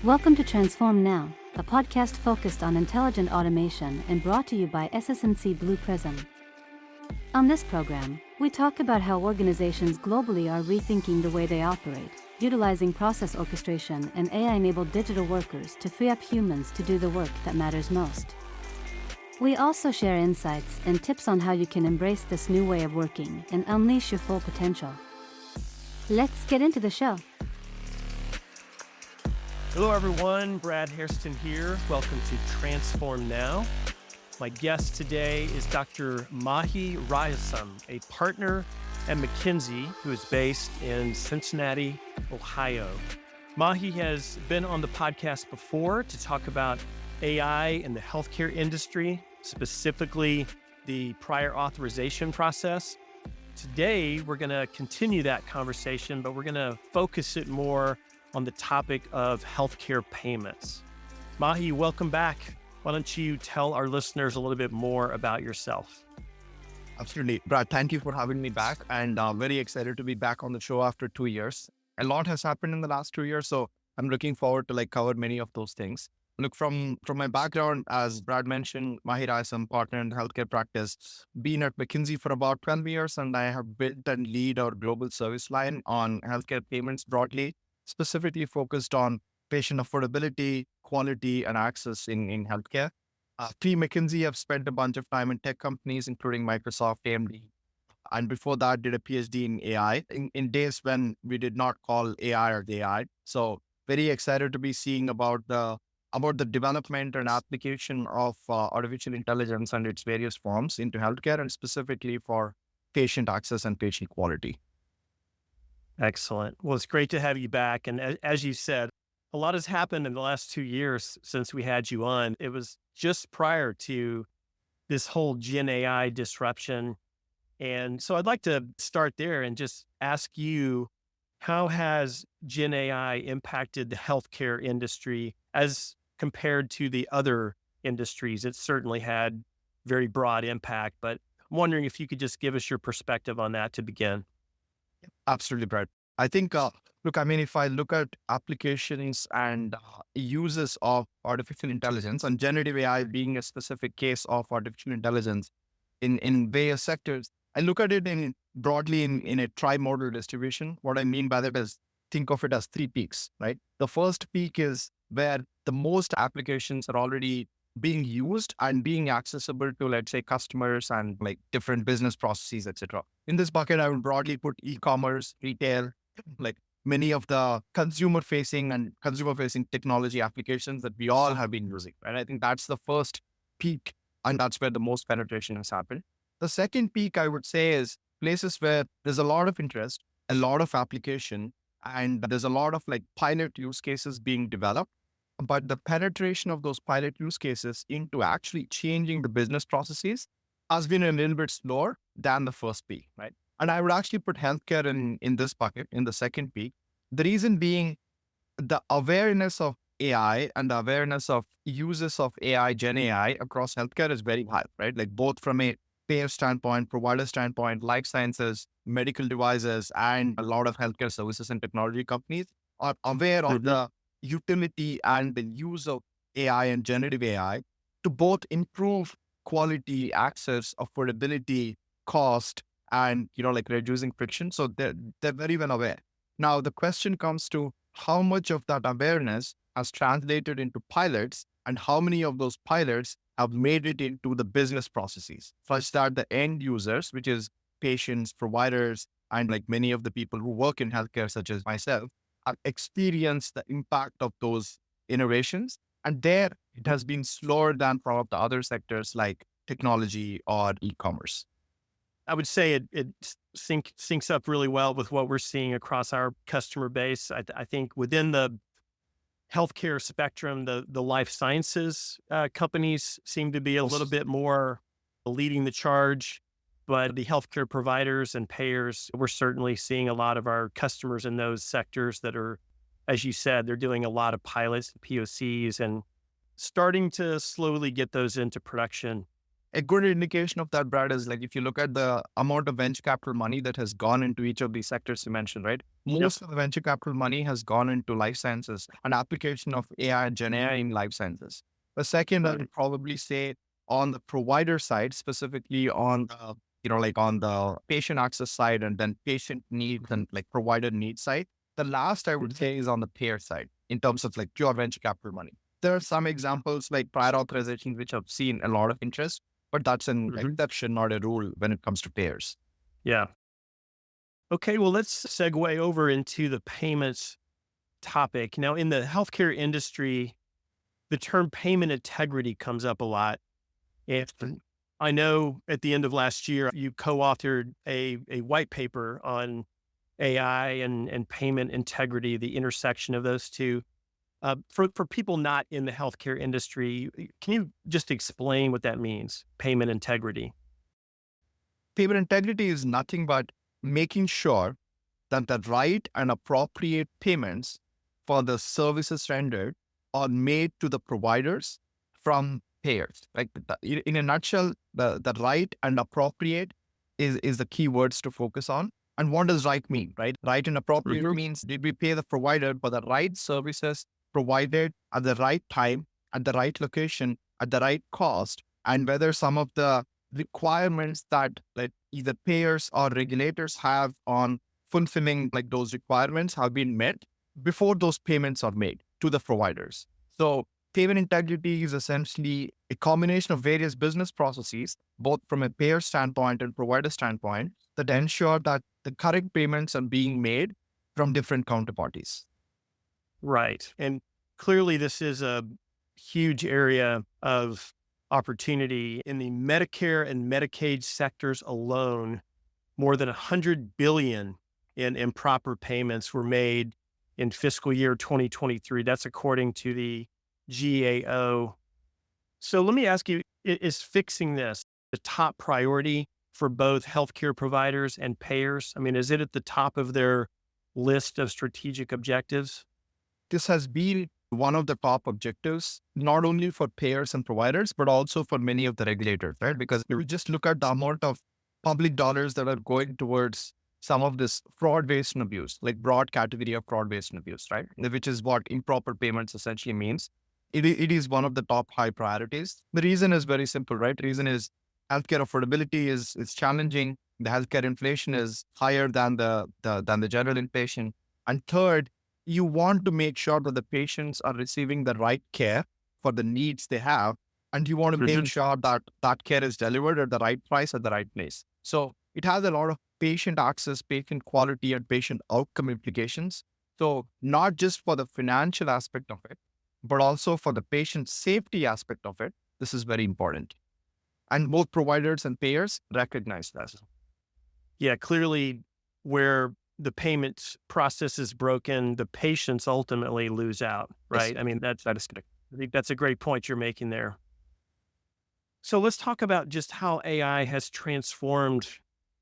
Welcome to Transform Now, a podcast focused on intelligent automation and brought to you by SS&C Blue Prism. On this program, we talk about how organizations globally are rethinking the way they operate, utilizing process orchestration and AI-enabled digital workers to free up humans to do the work that matters most. We also share insights and tips on how you can embrace this new way of working and unleash your full potential. Let's get into the show. Hello everyone, Brad Hairston here. Welcome to Transform Now. My guest today is Dr. Mahi Rayasam, a partner at McKinsey who is based in Cincinnati, Ohio. Mahi has been on the podcast before to talk about AI in the healthcare industry, specifically the prior authorization process. Today, we're going to continue that conversation, but we're going to focus it more on the topic of healthcare payments. Mahi, welcome back. Why don't you tell our listeners a little bit more about yourself? Absolutely. Brad, thank you for having me back. And very excited to be back on the show after 2 years. A lot has happened in the last 2 years, so I'm looking forward to cover many of those things. Look, from my background, as Brad mentioned, Mahi Rayasam, partner in the healthcare practice, been at McKinsey for about 12 years, and I have built and lead our global service line on healthcare payments broadly, specifically focused on patient affordability, quality, and access in healthcare. Pre-McKinsey, I've spent a bunch of time in tech companies, including Microsoft, AMD, and before that, did a PhD in AI in days when we did not call AI or the AI. So very excited to be seeing about the development and application of artificial intelligence and its various forms into healthcare, and specifically for patient access and patient quality. Excellent. Well, it's great to have you back. And as you said, a lot has happened in the last 2 years since we had you on. It was just prior to this whole Gen AI disruption. And so I'd like to start there and just ask you, how has Gen AI impacted the healthcare industry as compared to the other industries? It certainly had very broad impact, but I'm wondering if you could just give us your perspective on that to begin. Absolutely, Brad. I think, if I look at applications and uses of artificial intelligence, and generative AI being a specific case of artificial intelligence in various sectors, I look at it broadly in a trimodal distribution. What I mean by that is, think of it as 3 peaks, right? The first peak is where the most applications are already being used and being accessible to, let's say, customers and different business processes, etc. In this bucket, I would broadly put e-commerce, retail, many of the consumer-facing technology applications that we all have been using. And I think that's the first peak, and that's where the most penetration has happened. The second peak, I would say, is places where there's a lot of interest, a lot of application, and there's a lot of pilot use cases being developed. But the penetration of those pilot use cases into actually changing the business processes has been a little bit slower than the first peak, right? And I would actually put healthcare in this bucket, in the second peak. The reason being, the awareness of AI and the awareness of uses of AI, Gen AI across healthcare is very high, right? Both from a payer standpoint, provider standpoint, life sciences, medical devices, and a lot of healthcare services and technology companies are aware of the utility and the use of AI and generative AI to both improve quality, access, affordability, cost, and reducing friction. So they're very well aware. Now the question comes to how much of that awareness has translated into pilots, and how many of those pilots have made it into the business processes, such that the end users, which is patients, providers, and many of the people who work in healthcare, such as myself, have experienced the impact of those innovations. And there, it has been slower than some of the other sectors like technology or e-commerce. I would say it syncs up really well with what we're seeing across our customer base. I think within the healthcare spectrum, the life sciences companies seem to be a little bit more leading the charge. But the healthcare providers and payers, we're certainly seeing a lot of our customers in those sectors that are, as you said, they're doing a lot of pilots, POCs, and starting to slowly get those into production. A good indication of that, Brad, is like if you look at the amount of venture capital money that has gone into each of these sectors you mentioned, right? Most of the venture capital money has gone into life sciences and application of AI and Gen AI in life sciences. The second, I would probably say on the provider side, specifically on the, like on the patient access side and then patient needs and like provider needs side. The last I would say is on the payer side in terms of like pure venture capital money. There are some examples like prior authorizations, which have seen a lot of interest, but that's an exception, not a rule when it comes to payers. Yeah. Okay, well, let's segue over into the payments topic. Now, in the healthcare industry, the term payment integrity comes up a lot. And I know at the end of last year, you co-authored a white paper on AI and payment integrity, the intersection of those two. For people not in the healthcare industry, can you just explain what that means, payment integrity? Payment integrity is nothing but making sure that the right and appropriate payments for the services rendered are made to the providers from payers. Like in a nutshell, the right and appropriate is the key words to focus on. And what does right mean, right? Right and appropriate means did we pay the provider for the right services provided at the right time, at the right location, at the right cost, and whether some of the requirements that like either payers or regulators have on fulfilling like those requirements have been met before those payments are made to the providers. So payment integrity is essentially a combination of various business processes, both from a payer standpoint and provider standpoint, that ensure that the correct payments are being made from different counterparties. Right. And clearly this is a huge area of opportunity in the Medicare and Medicaid sectors alone. More than 100 billion in improper payments were made in fiscal year 2023. That's according to the GAO. So let me ask you, is fixing this the top priority for both healthcare providers and payers? I mean, is it at the top of their list of strategic objectives? This has been one of the top objectives, not only for payers and providers, but also for many of the regulators, right? Because if you just look at the amount of public dollars that are going towards some of this fraud, waste, and abuse, like broad category of fraud, waste, and abuse, right? Which is what improper payments essentially means. It is one of the top high priorities. The reason is very simple, right? The reason is healthcare affordability is challenging. The healthcare inflation is higher than the general inflation. And third, you want to make sure that the patients are receiving the right care for the needs they have. And you want to make sure that that care is delivered at the right price at the right place. So it has a lot of patient access, patient quality, and patient outcome implications. So not just for the financial aspect of it, but also for the patient safety aspect of it, this is very important. And both providers and payers recognize that. Yeah, clearly where the payment process is broken, the patients ultimately lose out, right? Yes. I mean, that is correct. I think that's a great point you're making there. So let's talk about just how AI has transformed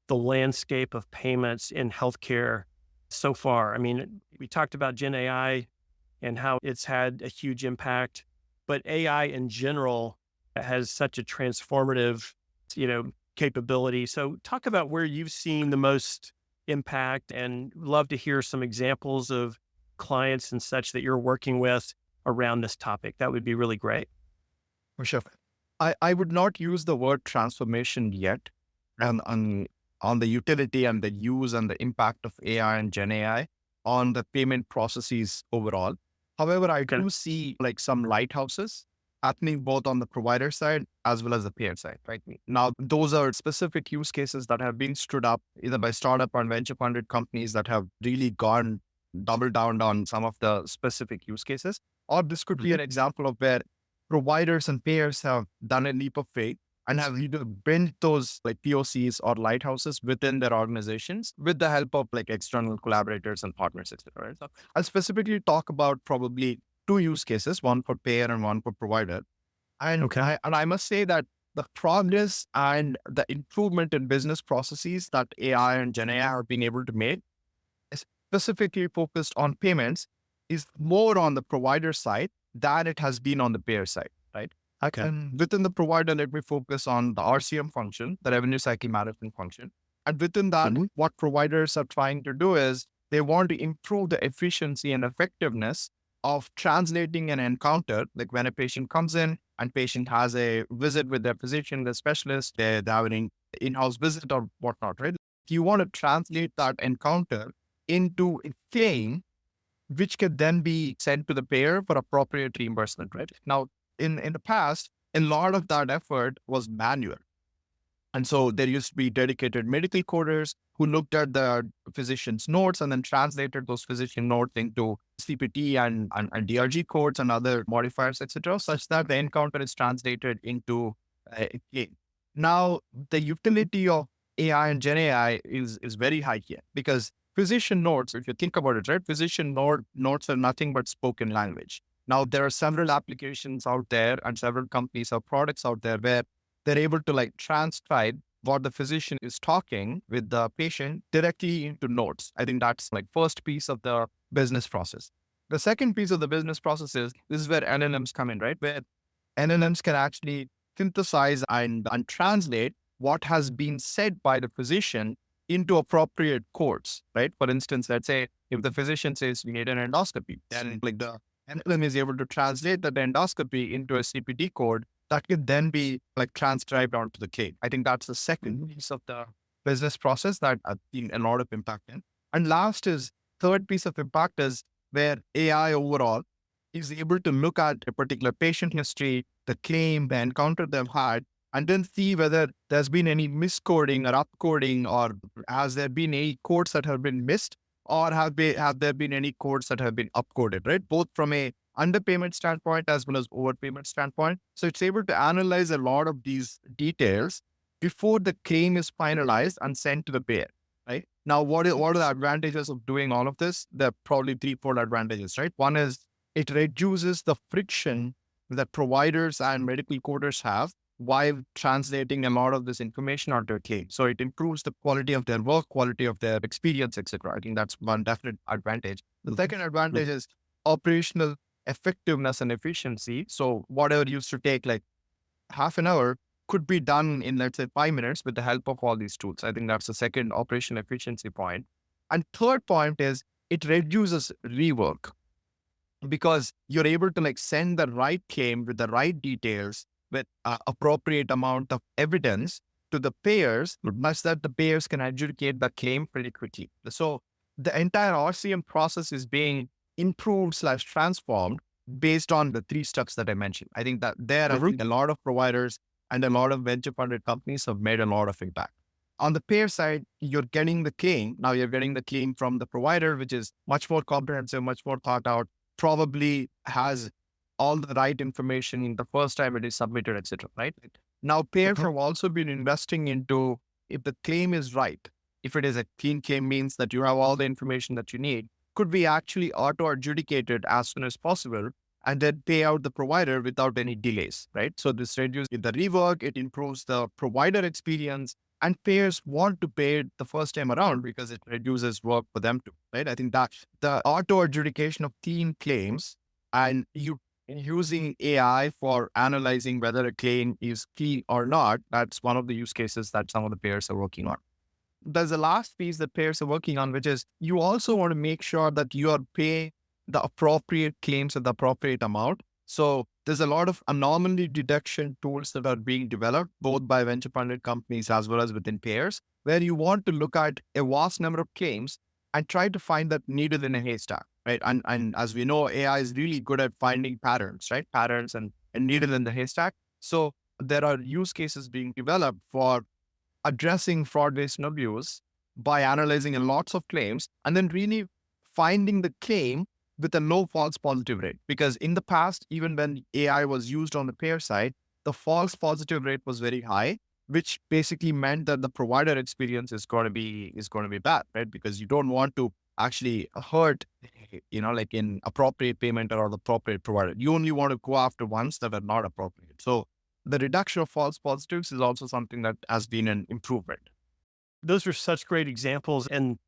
the landscape of payments in healthcare so far. I mean, we talked about Gen AI and how it's had a huge impact, but AI in general has such a transformative, capability. So talk about where you've seen the most impact, and love to hear some examples of clients and such that you're working with around this topic. That would be really great. For sure. I would not use the word transformation yet on the utility and the use and the impact of AI and Gen AI on the payment processes overall. However, I do see like some lighthouses happening both on the provider side as well as the payer side, right? Now, those are specific use cases that have been stood up either by startup or venture funded companies that have really gone double down on some of the specific use cases. Or this could be an example of where providers and payers have done a leap of faith and have either built those like POCs or lighthouses within their organizations with the help of like external collaborators and partners, etc. Right? So I'll specifically talk about probably two use cases, one for payer and one for provider. And I must say that the progress and the improvement in business processes that AI and Gen AI have been able to make, specifically focused on payments, is more on the provider side than it has been on the payer side, right? Okay. And within the provider, let me focus on the RCM function, the revenue cycle management function. And within that, what providers are trying to do is they want to improve the efficiency and effectiveness of translating an encounter. Like when a patient comes in and patient has a visit with their physician, the specialist, they're having in-house visit or whatnot, right? You want to translate that encounter into a claim, which can then be sent to the payer for appropriate reimbursement, right? Now, in the past, a lot of that effort was manual. And so there used to be dedicated medical coders who looked at the physician's notes and then translated those physician notes into CPT and DRG codes and other modifiers, etc., such that the encounter is translated into a claim. Now, the utility of AI and Gen AI is very high here because physician notes, if you think about it, right, notes are nothing but spoken language. Now, there are several applications out there and several companies or products out there where they're able to like transcribe what the physician is talking with the patient directly into notes. I think that's like first piece of the business process. The second piece of the business process is this is where LLMs come in, right? Where LLMs can actually synthesize and translate what has been said by the physician into appropriate codes, right? For instance, let's say if the physician says we need an endoscopy, then like the LLM is able to translate that endoscopy into a CPT code that can then be like transcribed onto the claim. I think that's the second piece of the business process that I've seen a lot of impact in. And last is third piece of impact is where AI overall is able to look at a particular patient history, the claim, the encounter they've had, and then see whether there's been any miscoding or upcoding, or has there been any codes that have been missed, or have there been any codes that have been upcoded, right? Both from a underpayment standpoint as well as overpayment standpoint. So it's able to analyze a lot of these details before the claim is finalized and sent to the payer, right? Now, what are the advantages of doing all of this? There are probably threefold advantages, right? One is it reduces the friction that providers and medical coders have while translating a lot of this information onto a claim. So it improves the quality of their work, quality of their experience, etc. I think that's one definite advantage. The second advantage is operational effectiveness and efficiency. So whatever used to take like half an hour could be done in, let's say, 5 minutes with the help of all these tools. I think that's the second operational efficiency point. And third point is it reduces rework because you're able to like send the right claim with the right details with appropriate amount of evidence to the payers, such that the payers can adjudicate the claim pretty quickly. So the entire RCM process is being improved/transformed based on the three steps that I mentioned. I think that there are a lot of providers and a lot of venture funded companies have made a lot of impact. On the payer side, you're getting the claim. Now you're getting the claim from the provider, which is much more comprehensive, much more thought out, probably has all the right information in the first time it is submitted, etc. Right? Now, payers have also been investing into if the claim is right. If it is a clean claim, means that you have all the information that you need, could be actually auto-adjudicated as soon as possible and then pay out the provider without any delays, right? So this reduces the rework, it improves the provider experience, and payers want to pay it the first time around because it reduces work for them too, right? I think that the auto-adjudication of clean claims and you using AI for analyzing whether a claim is key or not, that's one of the use cases that some of the payers are working on. There's a last piece that payers are working on, which is you also want to make sure that you are paying the appropriate claims at the appropriate amount. So there's a lot of anomaly detection tools that are being developed, both by venture funded companies as well as within payers, where you want to look at a vast number of claims and try to find that needle in a haystack, right? And as we know, AI is really good at finding patterns, right? Patterns and needle in the haystack. So there are use cases being developed for addressing fraud, waste, and abuse by analyzing lots of claims and then really finding the claim with a low false positive rate. Because in the past, even when AI was used on the payer side, the false positive rate was very high, which basically meant that the provider experience is going to be bad, right? Because you don't want to actually hurt, like in appropriate payment or the appropriate provider. You only want to go after ones that are not appropriate. So the reduction of false positives is also something that has been an improvement. Those are such great examples. And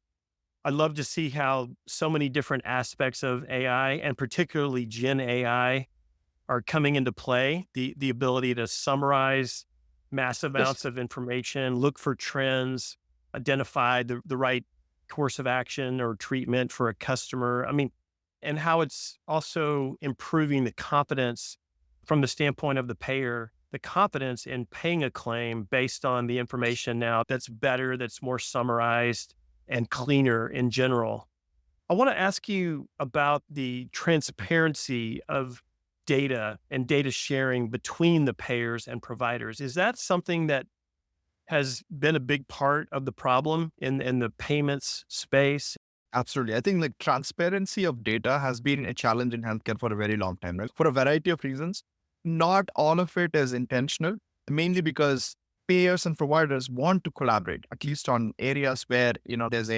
I love to see how so many different aspects of AI and particularly Gen AI are coming into play. The ability to summarize massive Yes. amounts of information, look for trends, identify the right course of action or treatment for a customer. I mean, and how it's also improving the confidence from the standpoint of the payer, the confidence in paying a claim based on the information now that's better, that's more summarized and cleaner in general. I want to ask you about the transparency of data and data sharing between the payers and providers. Is that something that has been a big part of the problem in the payments space? Absolutely. I think like transparency of data has been a challenge in healthcare for a very long time, right? For a variety of reasons. Not all of it is intentional, mainly because payers and providers want to collaborate, at least on areas where, there's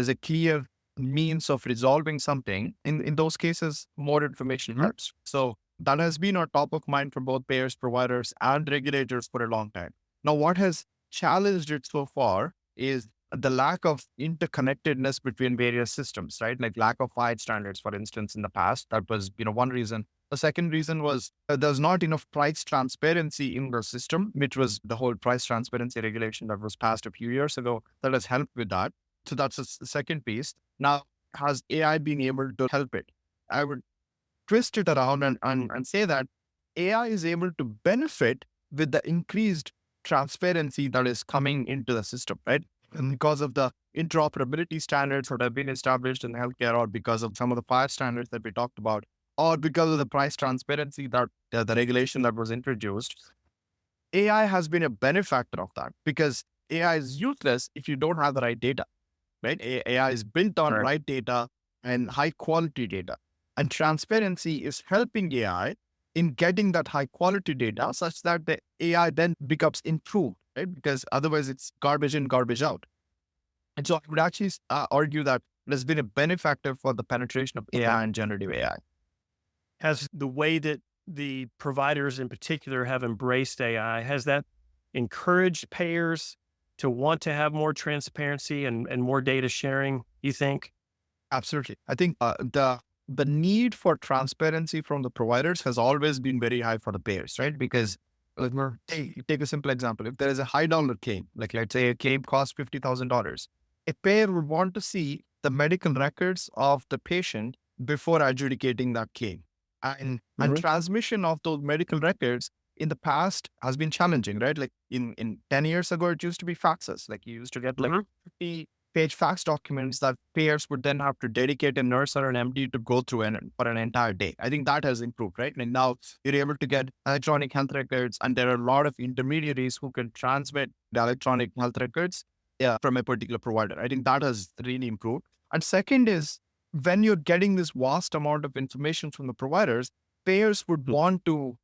a clear means of resolving something. In those cases, more information helps. So that has been on top of mind for both payers, providers, and regulators for a long time. Now, what has challenged it so far is the lack of interconnectedness between various systems, right? Like lack of wide standards, for instance, in the past. That was, one reason. The second reason was there's not enough price transparency in the system, which was the whole price transparency regulation that was passed a few years ago that has helped with that. So that's the second piece. Now, has AI been able to help it? I would twist it around and say that AI is able to benefit with the increased transparency that is coming into the system, right? And because of the interoperability standards that have been established in healthcare, or because of some of the FHIR standards that we talked about, or because of the price transparency that the regulation that was introduced, AI has been a benefactor of that, because AI is useless if you don't have the right data, right? AI is built on Right. right data and high quality data. And transparency is helping AI in getting that high quality data such that the AI then becomes improved, right? Because otherwise it's garbage in, garbage out. And so I would actually argue that there's been a benefactor for the penetration of AI and generative AI. Has the way that the providers in particular have embraced AI, has that encouraged payers to want to have more transparency and more data sharing, you think? Absolutely. I think the need for transparency from the providers has always been very high for the payers, right? Because take a simple example. If there is a high dollar claim, like let's say a claim costs $50,000, a payer would want to see the medical records of the patient before adjudicating that claim. And transmission of those medical records in the past has been challenging, right? Like in 10 years ago, it used to be faxes. Like you used to get like 50-page fax documents that payers would then have to dedicate a nurse or an MD to go through for an entire day. I think that has improved, right? And now you're able to get electronic health records, and there are a lot of intermediaries who can transmit the electronic health records from a particular provider. I think that has really improved. And second is, when you're getting this vast amount of information from the providers, payers would want to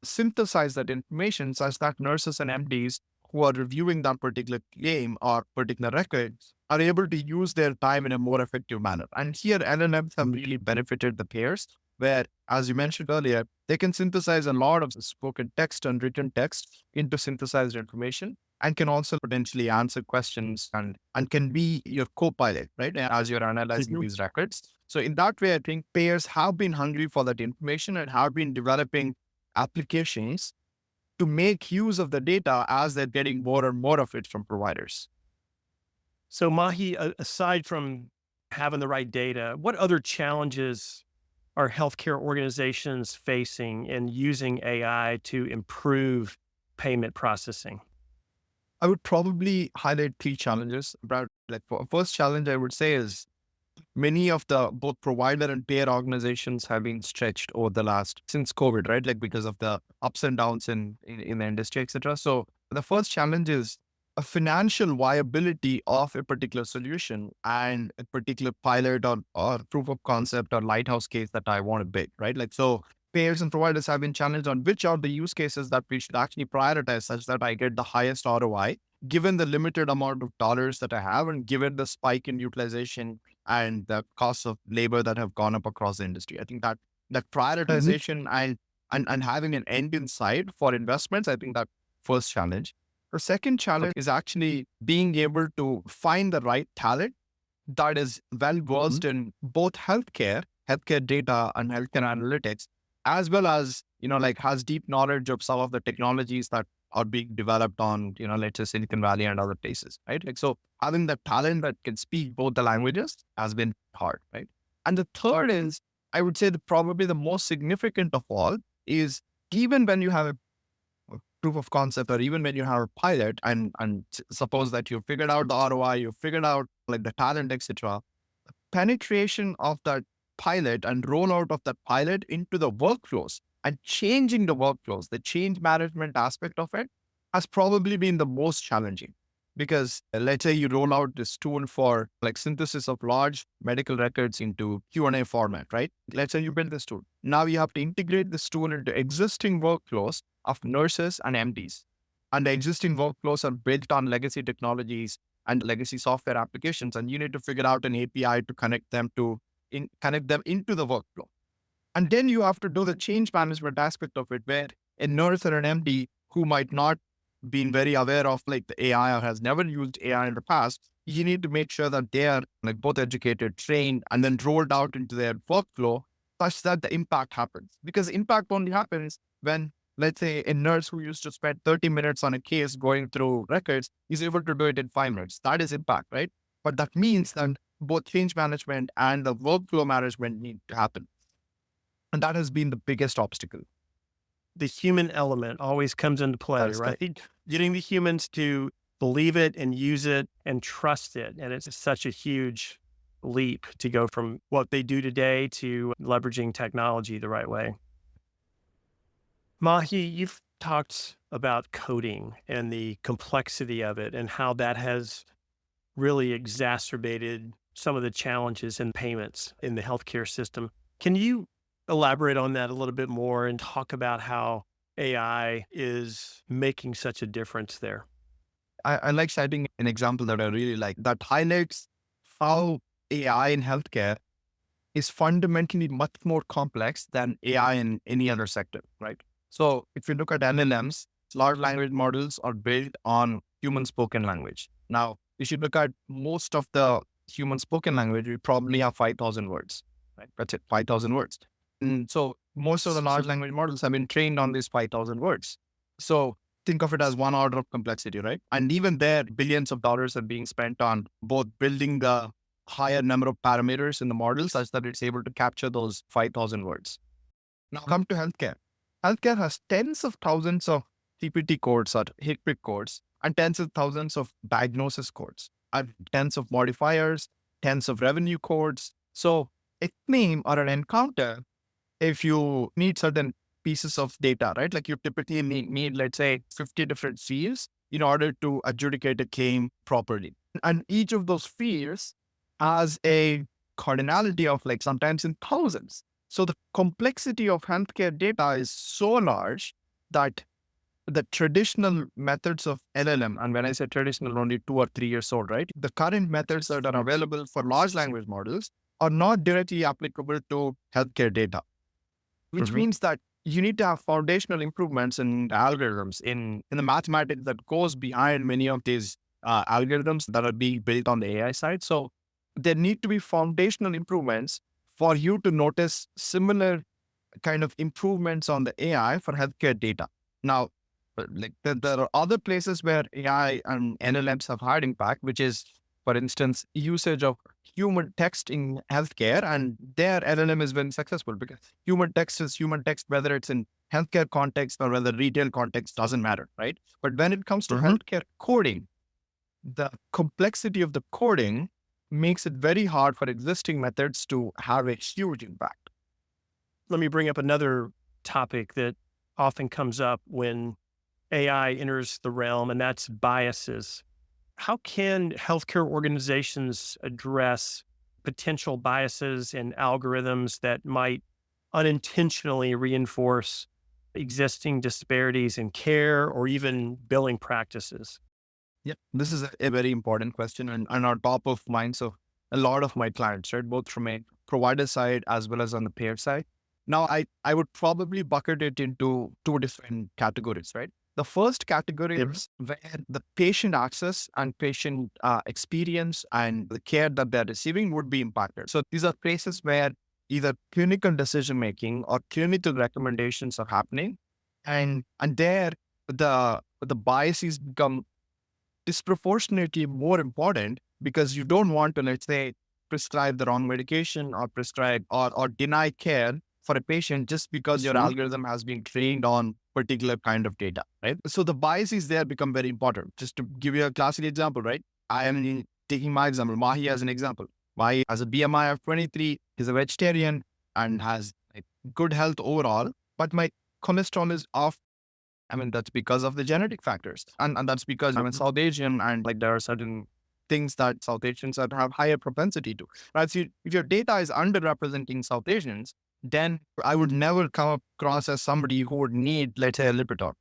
synthesize that information such that nurses and MDs who are reviewing that particular claim or particular records are able to use their time in a more effective manner. And here, LLMs have really benefited the payers, where, as you mentioned earlier, they can synthesize a lot of spoken text and written text into synthesized information, and can also potentially answer questions and can be your co-pilot, right? As you're analyzing these records. So in that way, I think payers have been hungry for that information and have been developing applications to make use of the data as they're getting more and more of it from providers. So Mahi, aside from having the right data, what other challenges are healthcare organizations facing in using AI to improve payment processing? I would probably highlight 3 challenges. But like first challenge I would say is many of the both provider and payer organizations have been stretched over the since COVID, right? Like because of the ups and downs in the industry, etc. So the first challenge is a financial viability of a particular solution and a particular pilot or proof of concept or lighthouse case that I want to build, right? Like, so payers and providers have been challenged on which are the use cases that we should actually prioritize such that I get the highest ROI, given the limited amount of dollars that I have and given the spike in utilization and the costs of labor that have gone up across the industry. I think that prioritization and having an end in sight for investments, I think that first challenge. The second challenge is actually being able to find the right talent that is well versed in both healthcare data and healthcare analytics, as well as like has deep knowledge of some of the technologies that are being developed on, let's say Silicon Valley and other places, right? Like, so having the talent that can speak both the languages has been hard, right? And the third is, I would say probably the most significant of all is even when you have a proof of concept, or even when you have a pilot and suppose that you figured out the ROI, you figured out like the talent, etc. Penetration of that pilot and rollout of that pilot into the workflows and changing the workflows, the change management aspect of it has probably been the most challenging. Because let's say you roll out this tool for like synthesis of large medical records into Q&A format, right? Let's say you build this tool. Now you have to integrate this tool into existing workflows of nurses and MDs. And the existing workflows are built on legacy technologies and legacy software applications. And you need to figure out an API to connect them into the workflow. And then you have to do the change management aspect of it, where a nurse or an MD who might not been very aware of like the AI or has never used AI in the past, you need to make sure that they are like both educated, trained, and then rolled out into their workflow such that the impact happens. Because impact only happens when, let's say, a nurse who used to spend 30 minutes on a case going through records is able to do it in 5 minutes. That is impact, right? But that means that both change management and the workflow management need to happen. And that has been the biggest obstacle. The human element always comes into play, right? Getting the humans to believe it and use it and trust it. And it's such a huge leap to go from what they do today to leveraging technology the right way. Mahi, you've talked about coding and the complexity of it and how that has really exacerbated some of the challenges in payments in the healthcare system. Can you elaborate on that a little bit more and talk about how AI is making such a difference there? I like citing an example that I really like that highlights how AI in healthcare is fundamentally much more complex than AI in any other sector, right? So if you look at LLMs, large language models are built on human spoken language. Now, if you look at most of the human spoken language, we probably have 5,000 words, right? That's it, 5,000 words. And so most of the large language models have been trained on these 5,000 words. So think of it as one order of complexity, right? And even there, billions of dollars are being spent on both building the higher number of parameters in the model such that it's able to capture those 5,000 words. Now come to healthcare. Healthcare has tens of thousands of TPT codes or HCPCS codes and tens of thousands of diagnosis codes and tens of modifiers, tens of revenue codes. So a claim or an encounter, if you need certain pieces of data, right? Like you typically need, let's say, 50 different fields in order to adjudicate a claim properly. And each of those fields has a cardinality of like sometimes in thousands. So the complexity of healthcare data is so large that the traditional methods of LLM, and when I say traditional, only 2 or 3 years old, right? The current methods that are available for large language models are not directly applicable to healthcare data, which means that you need to have foundational improvements in the algorithms, in the mathematics that goes behind many of these algorithms that are being built on the AI side. So there need to be foundational improvements for you to notice similar kind of improvements on the AI for healthcare data. Now, like there are other places where AI and LLMs have had impact, which is, for instance, usage of human text in healthcare, and their LLM has been successful because human text is human text, whether it's in healthcare context or whether retail context, doesn't matter, right? But when it comes to healthcare coding, the complexity of the coding makes it very hard for existing methods to have a huge impact. Let me bring up another topic that often comes up when AI enters the realm, and that's biases. How can healthcare organizations address potential biases in algorithms that might unintentionally reinforce existing disparities in care or even billing practices? Yeah, this is a very important question and on top of minds of a lot of my clients, right? Both from a provider side as well as on the payer side. Now, I would probably bucket it into 2 different categories, right? The first category is where the patient access and patient experience and the care that they're receiving would be impacted. So these are places where either clinical decision making or clinical recommendations are happening, and there the biases become disproportionately more important because you don't want to, let's say, prescribe the wrong medication or prescribe or deny care for a patient just because your algorithm has been trained on particular kind of data, right? So the biases there become very important. Just to give you a classic example, right? I am taking my example, Mahi as an example. Mahi has a BMI of 23, he's a vegetarian and has like, good health overall, but my cholesterol is off. I mean, that's because of the genetic factors. And that's because I'm a South Asian and like there are certain things that South Asians have higher propensity to. Right? So if your data is underrepresenting South Asians, then I would never come across as somebody who would need, let's say, a Lipitor.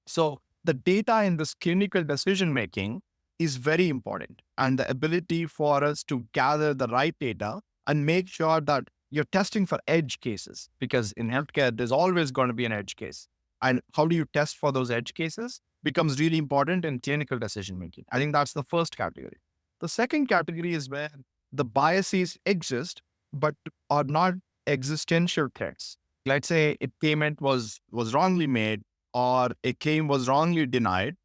So the data in this clinical decision making is very important. And the ability for us to gather the right data and make sure that you're testing for edge cases, because in healthcare, there's always going to be an edge case. And how do you test for those edge cases becomes really important in clinical decision making. I think that's the first category. The second category is where the biases exist, but are not existential threats. Let's say a payment was wrongly made or a claim was wrongly denied.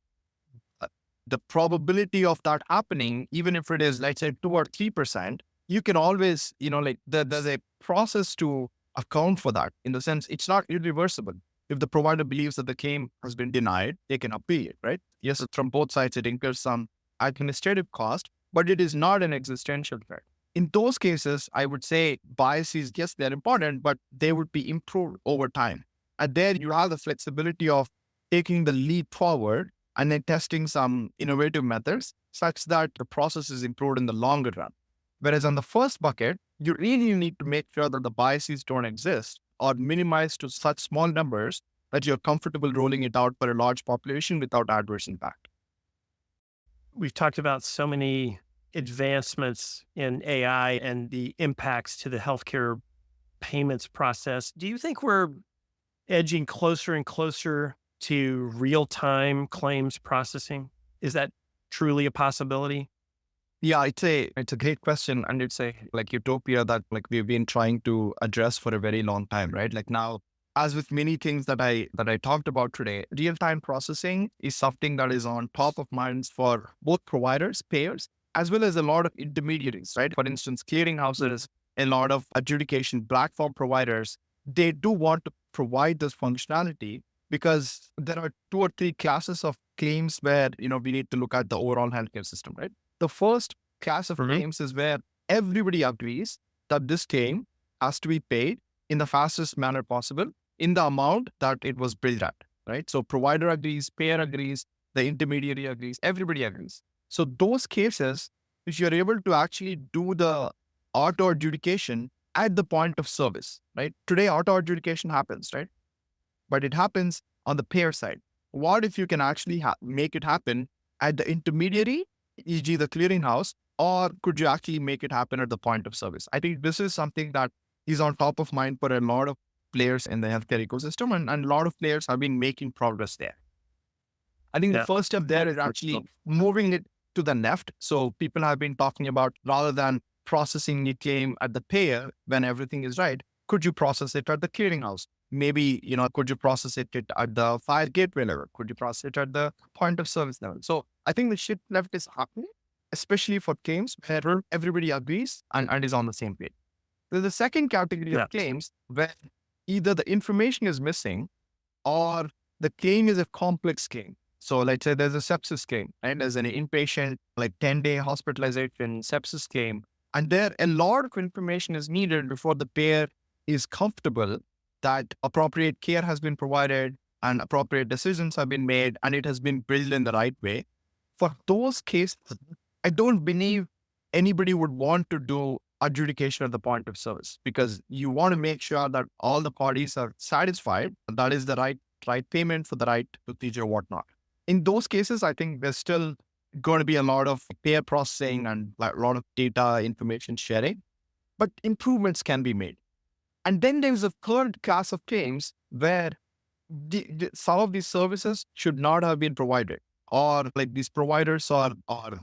The probability of that happening, even if it is, let's say, 2 or 3%, you can always, there's a process to account for that in the sense it's not irreversible. If the provider believes that the claim has been denied, they can appeal it, right? Yes, from both sides, it incurs some administrative cost, but it is not an existential threat. In those cases, I would say biases, yes, they're important, but they would be improved over time. And there you have the flexibility of taking the leap forward and then testing some innovative methods such that the process is improved in the longer run. Whereas on the first bucket, you really need to make sure that the biases don't exist or minimized to such small numbers that you're comfortable rolling it out for a large population without adverse impact. We've talked about so many advancements in AI and the impacts to the healthcare payments process. Do you think we're edging closer and closer to real-time claims processing? Is that truly a possibility? Yeah, it's a great question, and it's a like utopia that like we've been trying to address for a very long time, right? Like now, as with many things that I talked about today, real-time processing is something that is on top of minds for both providers, payers, as well as a lot of intermediaries, right? For instance, clearinghouses, a lot of adjudication platform providers, they do want to provide this functionality because there are 2 or 3 classes of claims where, we need to look at the overall healthcare system, right? The first class of claims is where everybody agrees that this claim has to be paid in the fastest manner possible in the amount that it was billed at, right? So provider agrees, payer agrees, the intermediary agrees, everybody agrees. So those cases, if you're able to actually do the auto adjudication at the point of service, right? Today, auto adjudication happens, right? But it happens on the payer side. What if you can actually make it happen at the intermediary, e.g. the clearinghouse, or could you actually make it happen at the point of service? I think this is something that is on top of mind for a lot of players in the healthcare ecosystem, and a lot of players have been making progress there. I think the first step there is actually moving it to the left. So people have been talking about, rather than processing the claim at the payer when everything is right, could you process it at the clearinghouse? Maybe, could you process it at the fire gateway level? Could you process it at the point of service level? So I think the shift left is happening, especially for claims where everybody agrees and is on the same page. There's the second category of claims where either the information is missing or the claim is a complex claim. So let's say there's a sepsis claim, right? There's an inpatient, like 10-day hospitalization sepsis claim. And there a lot of information is needed before the payer is comfortable that appropriate care has been provided and appropriate decisions have been made and it has been billed in the right way. For those cases, I don't believe anybody would want to do adjudication at the point of service because you want to make sure that all the parties are satisfied. That is the right payment for the right procedure, whatnot. In those cases, I think there's still going to be a lot of payer processing and a lot of data information sharing, but improvements can be made. And then there's a third class of claims where some of these services should not have been provided, or like these providers are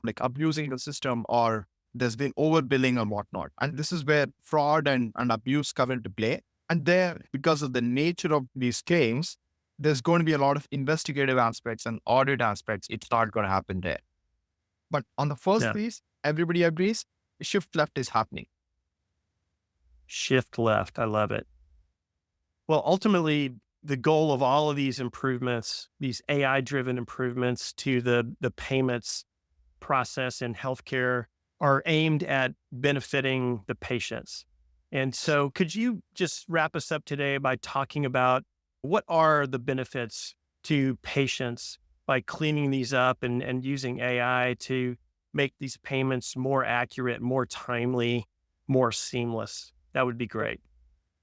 like abusing the system or there's been overbilling and whatnot. And this is where fraud and abuse come into play. And there, because of the nature of these claims, there's going to be a lot of investigative aspects and audit aspects. It's not going to happen there. But on the first Yeah. piece, everybody agrees, shift left is happening. Shift left. I love it. Well, ultimately, the goal of all of these improvements, these AI-driven improvements to the payments process in healthcare, are aimed at benefiting the patients. And so could you just wrap us up today by talking about what are the benefits to patients by cleaning these up and using AI to make these payments more accurate, more timely, more seamless? That would be great.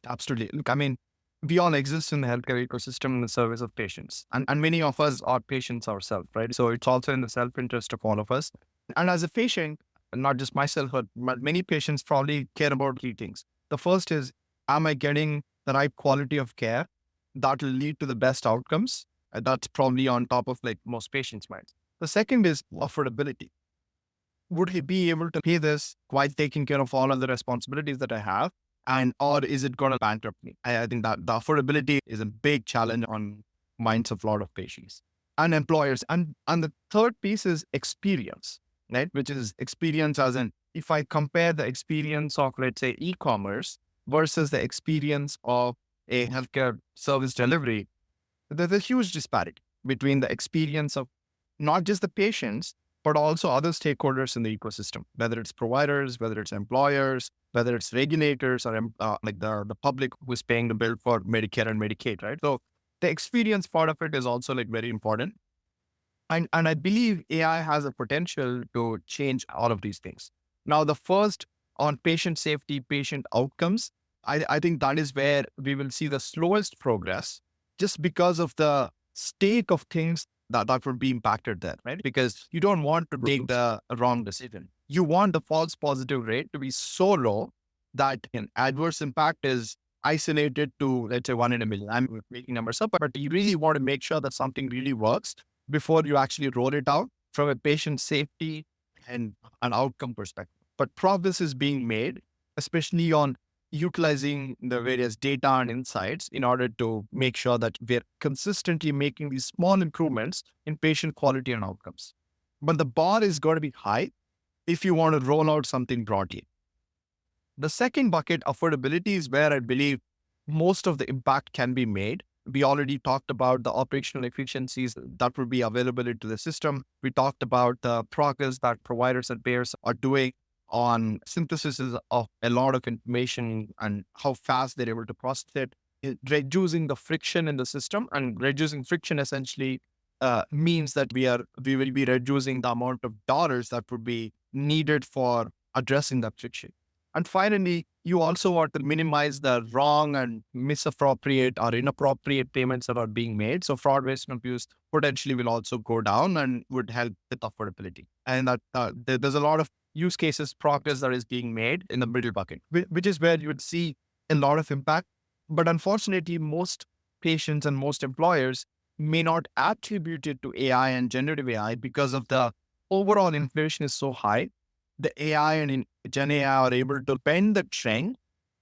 Absolutely. Look, I mean, we all exist in the healthcare ecosystem in the service of patients. And many of us are patients ourselves, right? So it's also in the self-interest of all of us. And as a patient, not just myself, but many patients probably care about three things. The first is, am I getting the right quality of care that will lead to the best outcomes? That's probably on top of like most patients' minds. The second is affordability. Would he be able to pay this while taking care of all other responsibilities that I have? And or is it going to bankrupt me? I think that the affordability is a big challenge on minds of a lot of patients and employers. And the third piece is experience, right? Which is experience as in, if I compare the experience of, let's say, e-commerce versus the experience of a healthcare service delivery, there's a huge disparity between the experience of not just the patients, but also other stakeholders in the ecosystem, whether it's providers, whether it's employers, whether it's regulators or like the public who's paying the bill for Medicare and Medicaid, right? So the experience part of it is also like very important. And I believe AI has a potential to change all of these things. Now, the first on patient safety, patient outcomes, I think that is where we will see the slowest progress just because of the state of things that would be impacted there, right? Because you don't want to take the wrong decision. You want the false positive rate to be so low that an adverse impact is isolated to, let's say, 1 in a million. I'm making numbers up, but you really want to make sure that something really works before you actually roll it out from a patient safety and an outcome perspective. But progress is being made, especially on utilizing the various data and insights in order to make sure that we're consistently making these small improvements in patient quality and outcomes. But the bar is going to be high if you want to roll out something broadly. The second bucket, affordability, is where I believe most of the impact can be made. We already talked about the operational efficiencies that will be available into the system. We talked about the progress that providers and payers are doing on synthesis of a lot of information and how fast they're able to process it, reducing the friction in the system. And reducing friction essentially means that we will be reducing the amount of dollars that would be needed for addressing that friction. And finally, you also want to minimize the wrong and misappropriate or inappropriate payments that are being made. So fraud, waste, and abuse potentially will also go down and would help with affordability. And that there's a lot of use cases progress that is being made in the middle bucket, which is where you would see a lot of impact. But unfortunately, most patients and most employers may not attribute it to AI and generative AI because of the overall inflation is so high. The AI and Gen AI are able to bend the trend,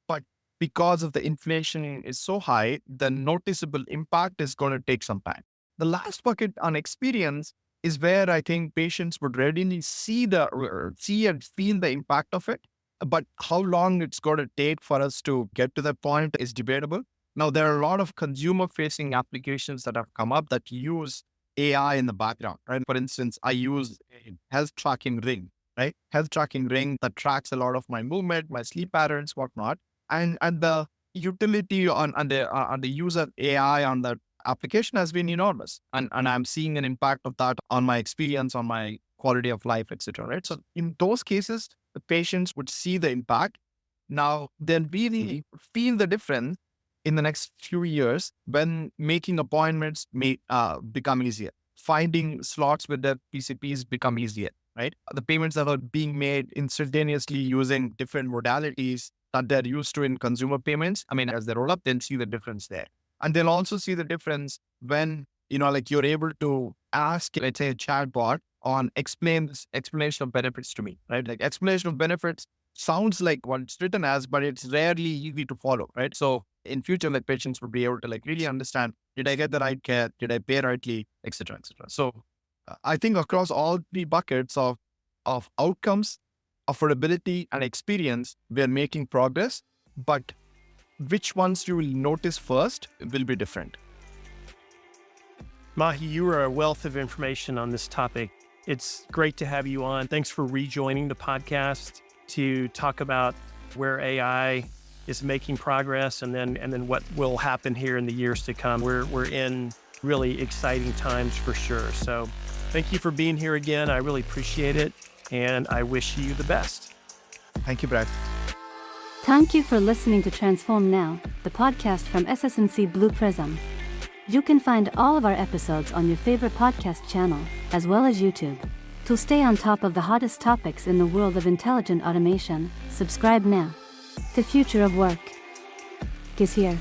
but because of the inflation is so high, the noticeable impact is going to take some time. The last bucket on experience is where I think patients would readily see and feel the impact of it. But how long it's going to take for us to get to that point is debatable. Now, there are a lot of consumer-facing applications that have come up that use AI in the background, right? For instance, I use a health tracking ring, right? Health tracking ring that tracks a lot of my movement, my sleep patterns, whatnot. And the utility on the user AI on that application has been enormous. And I'm seeing an impact of that on my experience, on my quality of life, etc. Right? So in those cases, the patients would see the impact. Now, they'll really feel the difference in the next few years when making appointments may become easier. Finding slots with their PCPs become easier, right? The payments that are being made instantaneously using different modalities that they're used to in consumer payments. I mean, as they roll up, they'll see the difference there. And they'll also see the difference when, like you're able to ask, let's say, a chatbot on explanation of benefits to me, right? Like explanation of benefits sounds like what it's written as, but it's rarely easy to follow, right? So in future, like patients would be able to like really understand, did I get the right care? Did I pay rightly, et cetera, et cetera. So I think across all three buckets of outcomes, affordability, and experience, we're making progress, but which ones you will notice first will be different. Mahi, you are a wealth of information on this topic. It's great to have you on. Thanks for rejoining the podcast to talk about where AI is making progress and then what will happen here in the years to come. We're in really exciting times for sure. So thank you for being here again. I really appreciate it, and I wish you the best. Thank you, Brad. Thank you for listening to Transform Now, the podcast from SS&C Blue Prism. You can find all of our episodes on your favorite podcast channel, as well as YouTube. To stay on top of the hottest topics in the world of intelligent automation, subscribe now. The future of work is here.